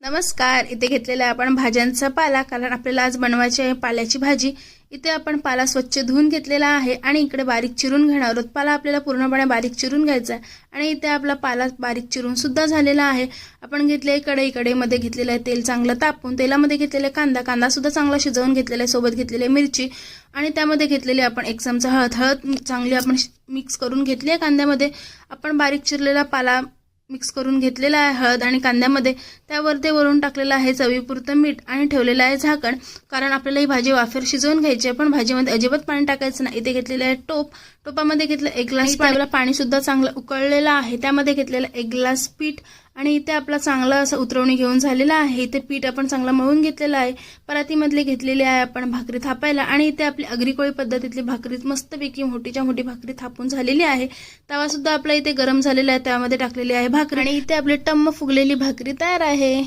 नमस्कार. इथे घेतलेला आहे आपण भाज्यांचा पाला, कारण आपल्याला आज बनवायची आहे पाल्याची भाजी. इथे आपण पाला स्वच्छ धुवून घेतलेला आहे आणि इकडे बारीक चिरून घेणार आहोत. पाला आपल्याला पूर्णपणे बारीक चिरून घ्यायचा आहे आणि इथे आपला पाला बारीक चिरून सुद्धा झालेला आहे. आपण घेतले कढईमध्ये घेतलेलं आहे तेल चांगलं तापवून, तेलामध्ये घेतलेले कांदा सुद्धा चांगला शिजवून घेतलेला आहे. सोबत घेतलेली मिरची आणि त्यामध्ये घेतलेली आपण 1 चमचा हळद चांगली आपण मिक्स करून घेतली आहे. कांद्यामध्ये आपण बारीक चिरलेला पाला मिक्स करून घेतलेला आहे हळद आणि कांद्यामध्ये. त्यावर ते वरून टाकलेलं आहे चवीपुरतं मीठ आणि ठेवलेलं आहे झाकण, कारण आपल्याला ही भाजी वाफेवर शिजवून घ्यायची आहे. पण भाजीमध्ये अजिबात पाणी टाकायचं नाही. इथे घेतलेलं आहे टोपामध्ये घेतलं 1 ग्लास पाणी सुद्धा चांगलं उकळलेलं आहे. त्यामध्ये घेतलेलं 1 ग्लास पीठ आणि इथे आपला चांगला असं उतरवणी घेऊन झालेला आहे. इथे पीठ आपण चांगला मळून घेतलेलं आहे. परातीमधले घेतलेले आहे आपण भाकरी थापायला आणि इथे आपली आगरी-कोळी पद्धतीतली भाकरी मस्तपैकी मोठीच्या मोठी भाकरी थापून झालेली आहे. तवा सुद्धा आपला इथे गरम झालेला आहे, त्यामध्ये टाकलेली आहे भाकरी आणि इथे आपली टम्म फुगलेली भाकरी तयार आहे.